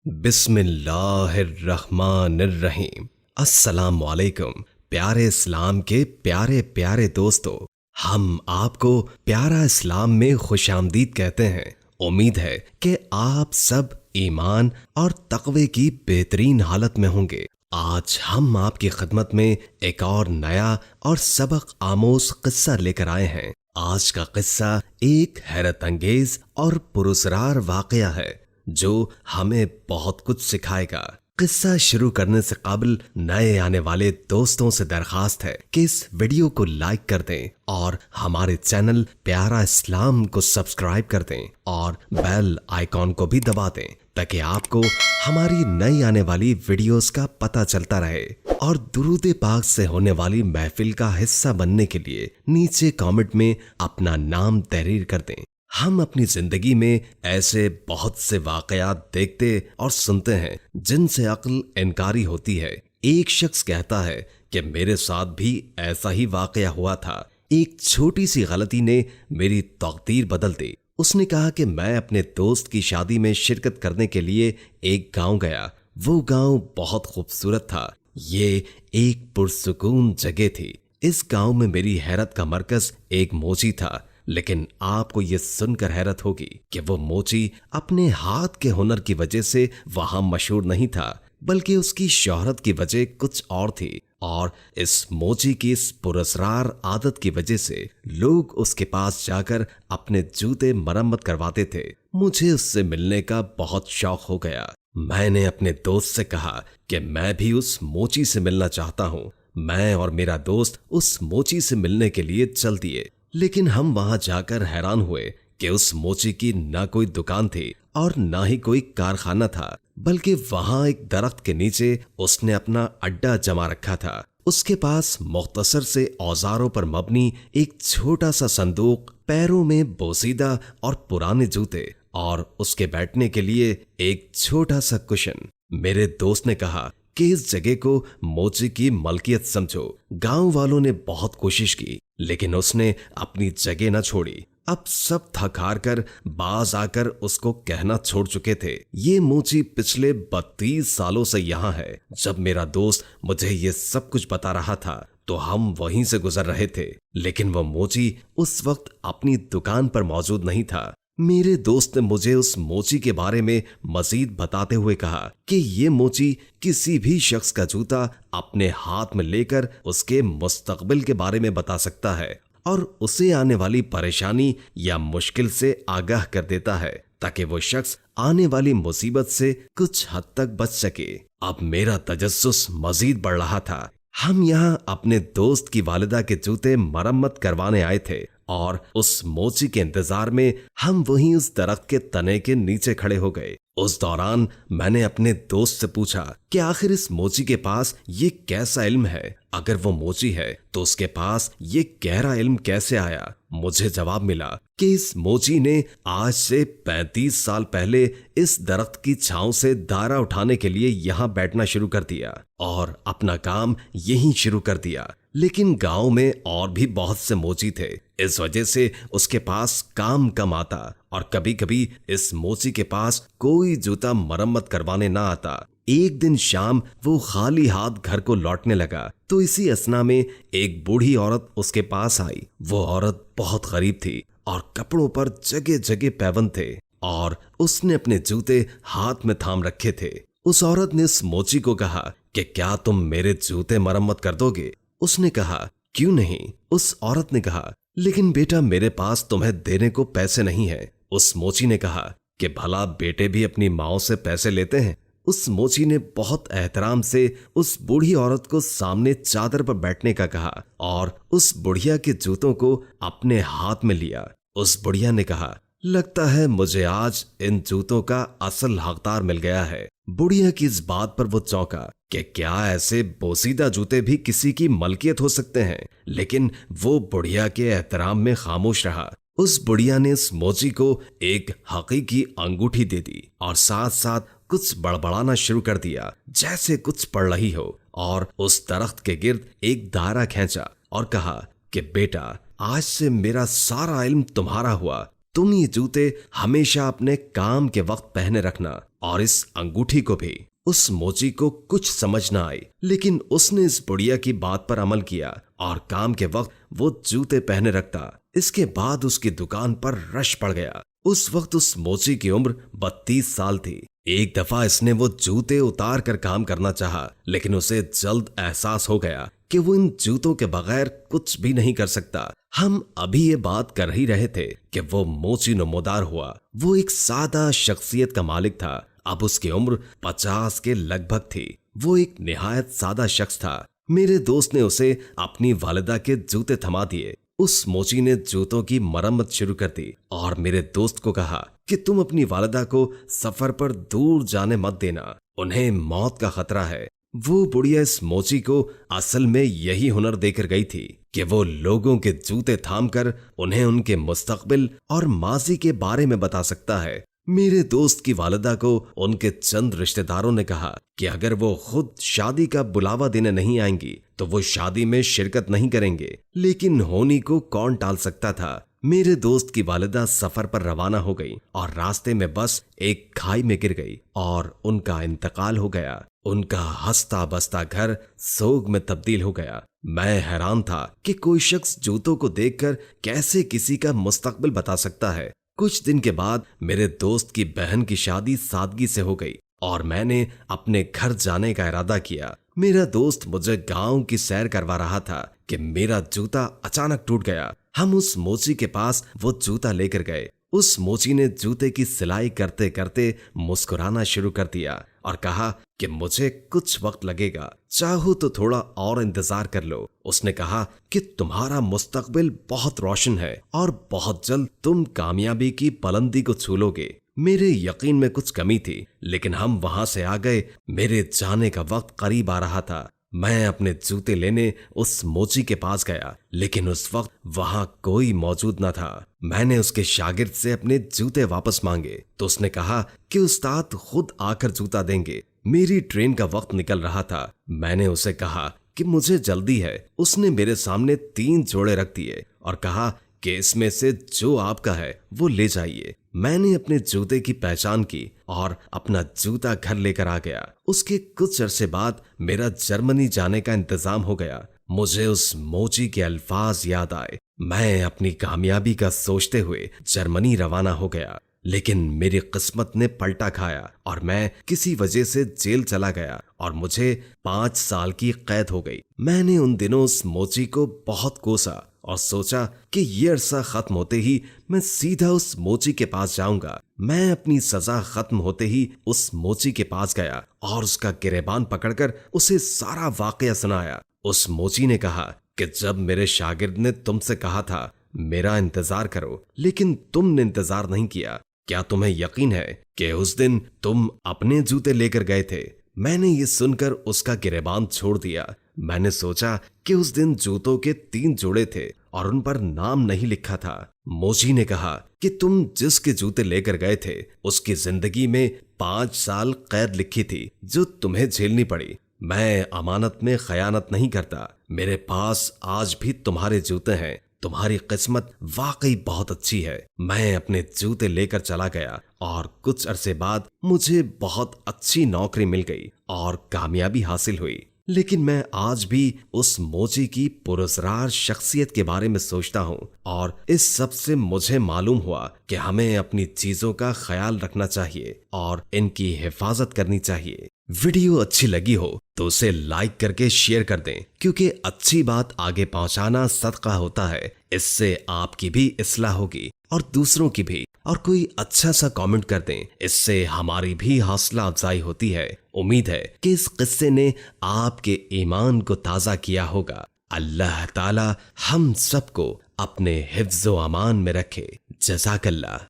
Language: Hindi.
बिस्मिल्लाहिर्रहमानिर्रहीम। अस्सलामुअलैकुम प्यारे इस्लाम के प्यारे प्यारे दोस्तों, हम आपको प्यारा इस्लाम में खुशामदीद कहते हैं। उम्मीद है कि आप सब ईमान और तक़वे की बेहतरीन हालत में होंगे। आज हम आपकी खिदमत में एक और नया और सबक आमोज किस्सा लेकर आए हैं। आज का किस्सा एक हैरत अंगेज और पुरस्कार वाकया है जो हमें बहुत कुछ सिखाएगा। किस्सा शुरू करने से कबल नए आने वाले दोस्तों से दरखास्त है कि इस वीडियो को लाइक कर दें और हमारे चैनल प्यारा इस्लाम को सब्सक्राइब कर दें और बेल आइकॉन को भी दबा दें ताकि आपको हमारी नई आने वाली वीडियोस का पता चलता रहे। और दुरूद पाक से होने वाली महफिल का हिस्सा बनने के लिए नीचे कमेंट में अपना नाम तहरीर कर दें। हम अपनी जिंदगी में ऐसे बहुत से वाकयात देखते और सुनते हैं जिनसे अक्ल इनकारी होती है। एक शख्स कहता है कि मेरे साथ भी ऐसा ही वाकया हुआ था। एक छोटी सी गलती ने मेरी तकदीर बदल दी। उसने कहा कि मैं अपने दोस्त की शादी में शिरकत करने के लिए एक गांव गया। वो गांव बहुत खूबसूरत था। ये एक पुरसुकून जगह थी। इस गांव में मेरी हैरत का मरकज एक मोची था। लेकिन आपको ये सुनकर हैरत होगी कि वो मोची अपने हाथ के हुनर की वजह से वहां मशहूर नहीं था, बल्कि उसकी शोहरत की वजह कुछ और थी। और इस मोची की इस पुरस्कार आदत की वजह से लोग उसके पास जाकर अपने जूते मरम्मत करवाते थे। मुझे उससे मिलने का बहुत शौक हो गया। मैंने अपने दोस्त से कहा कि मैं भी उस मोची से मिलना चाहता हूँ। मैं और मेरा दोस्त उस मोची से मिलने के लिए चल दिए। लेकिन हम वहां जाकर हैरान हुए कि उस मोची की ना कोई दुकान थी और ना ही कोई कारखाना था, बल्कि वहां एक दरख्त के नीचे उसने अपना अड्डा जमा रखा था। उसके पास मुख्तसर से औजारों पर मबनी एक छोटा सा संदूक, पैरों में बोसीदा और पुराने जूते और उसके बैठने के लिए एक छोटा सा कुशन। मेरे दोस्त ने कहा कि इस जगह को मोची की मलकियत समझो। गांव वालों ने बहुत कोशिश की लेकिन उसने अपनी जगह न छोड़ी। अब सब थक हार कर बाज आकर उसको कहना छोड़ चुके थे। ये मोची पिछले 32 सालों से यहाँ है। जब मेरा दोस्त मुझे ये सब कुछ बता रहा था तो हम वहीं से गुजर रहे थे, लेकिन वो मोची उस वक्त अपनी दुकान पर मौजूद नहीं था। मेरे दोस्त ने मुझे उस मोची के बारे में मजीद बताते हुए कहा कि ये मोची किसी भी शख्स का जूता अपने हाथ में लेकर उसके मुस्तकबिल के बारे में बता सकता है और उसे आने वाली परेशानी या मुश्किल से आगाह कर देता है ताकि वो शख्स आने वाली मुसीबत से कुछ हद तक बच सके। अब मेरा तजस्सुस मजीद बढ़ रहा था। हम यहाँ अपने दोस्त की वालिदा के जूते मरम्मत करवाने आए थे और उस मोची के इंतजार में हम वहीं उस दरख्त के तने के नीचे खड़े हो गए। उस दौरान मैंने अपने दोस्त से पूछा कि आखिर इस मोची के पास ये कैसा इल्म है। अगर वो मोची है तो उसके पास ये गहरा इल्म कैसे आया। मुझे जवाब मिला कि इस मोची ने आज से 35 साल पहले इस दरख्त की छांव से दारा उठाने के लिए यहाँ बैठना शुरू कर दिया और अपना काम यहीं शुरू कर दिया। लेकिन गांव में और भी बहुत से मोची थे, इस वजह से उसके पास काम कम आता और कभी कभी इस मोची के पास कोई जूता मरम्मत करवाने ना आता। एक दिन शाम वो खाली हाथ घर को लौटने लगा तो इसी असना में एक बूढ़ी औरत उसके पास आई। वो औरत बहुत गरीब थी और कपड़ों पर जगह जगह पैबंद थे और उसने अपने जूते हाथ में थाम रखे थे। उस औरत ने इस मोची को कहा कि क्या तुम मेरे जूते मरम्मत कर दोगे। उसने कहा क्यों नहीं। उस औरत ने कहा लेकिन बेटा मेरे पास तुम्हें देने को पैसे नहीं है। उस मोची ने कहा कि भला बेटे भी अपनी माओ से पैसे लेते हैं। उस मोची ने बहुत एहतराम से उस बूढ़ी औरत को सामने चादर पर बैठने का कहा और उस बुढ़िया के जूतों को अपने हाथ में लिया। उस बुढ़िया ने कहा लगता है मुझे आज इन जूतों का असल हकदार मिल गया है। बुढ़िया की इस बात पर वो चौंका कि क्या ऐसे बोसीदा जूते भी किसी की मलकियत हो सकते हैं, लेकिन वो बुढ़िया के एहतराम में खामोश रहा। उस बुढ़िया ने इस मोची को एक हकीकी अंगूठी दे दी और साथ साथ कुछ बड़बड़ाना शुरू कर दिया जैसे कुछ पढ़ रही हो और उस दरख्त के गिर्द एक दायरा खींचा और कहा कि बेटा आज से मेरा सारा इल्म तुम्हारा हुआ। तुम ये जूते हमेशा अपने काम के वक्त पहने रखना और इस अंगूठी को भी। उस मोची को कुछ समझ ना आई, लेकिन उसने इस बुढ़िया की बात पर अमल किया और काम के वक्त वो जूते पहने रखता। इसके बाद उसकी दुकान पर रश पड़ गया। उस वक्त उस मोची की उम्र 32 साल थी। एक दफा इसने वो जूते उतार कर काम करना चाहा, लेकिन उसे जल्द एहसास हो गया कि वो इन जूतों के बगैर कुछ भी नहीं कर सकता। हम अभी ये बात कर ही रहे थे कि वो मोची नमोदार हुआ। वो एक सादा शख्सियत का मालिक था। अब उसकी उम्र 50 के लगभग थी। वो एक निहायत सादा शख्स था। मेरे दोस्त ने उसे अपनी वालिदा के जूते थमा दिए। उस मोची ने जूतों की मरम्मत शुरू कर दी और मेरे दोस्त को कहा कि तुम अपनी वालिदा को सफर पर दूर जाने मत देना, उन्हें मौत का खतरा है। वो बुढ़िया इस मोची को असल में यही हुनर देकर गई थी कि वो लोगों के जूते थामकर उन्हें उनके मुस्तकबिल और माजी के बारे में बता सकता है। मेरे दोस्त की वालिदा को उनके चंद रिश्तेदारों ने कहा कि अगर वो खुद शादी का बुलावा देने नहीं आएंगी तो वो शादी में शिरकत नहीं करेंगे, लेकिन होनी को कौन टाल सकता था। मेरे दोस्त की वालिदा सफर पर रवाना हो गई और रास्ते में बस एक खाई में गिर गई और उनका इंतकाल हो गया। उनका हंसता बसता घर सोग में तब्दील हो गया। मैं हैरान था कि कोई शख्स जूतों को देखकर कैसे किसी का मुस्तकबिल बता सकता है। कुछ दिन के बाद मेरे दोस्त की बहन की शादी सादगी से हो गई और मैंने अपने घर जाने का इरादा किया। मेरा दोस्त मुझे गांव की सैर करवा रहा था कि मेरा जूता अचानक टूट गया। हम उस मोची के पास वो जूता लेकर गए। उस मोची ने जूते की सिलाई करते करते मुस्कुराना शुरू कर दिया और कहा कि मुझे कुछ वक्त लगेगा, चाहो तो थोड़ा और इंतजार कर लो। उसने कहा कि तुम्हारा मुस्तकबिल बहुत रोशन है और बहुत जल्द तुम कामयाबी की बुलंदी को छू लोगे। मेरे यकीन में कुछ कमी थी, लेकिन हम वहां से आ गए। मेरे जाने का वक्त करीब आ रहा था। मैं अपने जूते लेने उस मोची के पास गया, लेकिन उस वक्त वहां कोई मौजूद न था। मैंने उसके शागिर्द से अपने जूते वापस मांगे तो उसने कहा कि उस्ताद खुद आकर जूता देंगे। मेरी ट्रेन का वक्त निकल रहा था। मैंने उसे कहा कि मुझे जल्दी है। उसने मेरे सामने 3 जोड़े रख दिए और कहा कि इसमें से जो आपका है वो ले जाइए। मैंने अपने जूते की पहचान की और अपना जूता घर लेकर आ गया। उसके कुछ अरसे बाद मेरा जर्मनी जाने का इंतजाम हो गया। मुझे उस मोची के अल्फाज याद आए। मैं अपनी कामयाबी का सोचते हुए जर्मनी रवाना हो गया, लेकिन मेरी किस्मत ने पलटा खाया और मैं किसी वजह से जेल चला गया और मुझे 5 साल की कैद हो गई। मैंने उन दिनों उस मोची को बहुत कोसा और सोचा कि ये अरसा खत्म होते ही मैं सीधा उस मोची के पास जाऊंगा। मैं अपनी सजा खत्म होते ही उस मोची के पास गया और उसका गिरेबान पकड़कर उसे सारा वाकया सुनाया। उस मोची ने कहा कि जब मेरे शागिर्द ने तुमसे कहा था मेरा इंतजार करो, लेकिन तुमने इंतजार नहीं किया, क्या तुम्हें यकीन है कि उस दिन तुम अपने जूते लेकर गए थे? मैंने ये सुनकर उसका गिरेबान छोड़ दिया। मैंने सोचा कि उस दिन जूतों के 3 जोड़े थे और उन पर नाम नहीं लिखा था। मोची ने कहा कि तुम जिसके जूते लेकर गए थे उसकी जिंदगी में 5 साल कैद लिखी थी जो तुम्हें झेलनी पड़ी। मैं अमानत में खयानत नहीं करता। मेरे पास आज भी तुम्हारे जूते हैं। तुम्हारी किस्मत वाकई बहुत अच्छी है। मैं अपने जूते लेकर चला गया और कुछ अरसे बाद मुझे बहुत अच्छी नौकरी मिल गई और कामयाबी हासिल हुई। लेकिन मैं आज भी उस मोची की पुरस्कार शख्सियत के बारे में सोचता हूँ और इस सब से मुझे मालूम हुआ कि हमें अपनी चीजों का ख्याल रखना चाहिए और इनकी हिफाजत करनी चाहिए। वीडियो अच्छी लगी हो तो उसे लाइक करके शेयर कर दें, क्योंकि अच्छी बात आगे पहुंचाना सदका होता है। इससे आपकी भी इस्लाह होगी और दूसरों की भी। और कोई अच्छा सा कमेंट कर दें, इससे हमारी भी हौसला अफजाई होती है। उम्मीद है कि इस किस्से ने आपके ईमान को ताज़ा किया होगा। अल्लाह ताला हम सबको अपने हिफ्ज़ो अमान में रखे। जज़ाकल्लाह।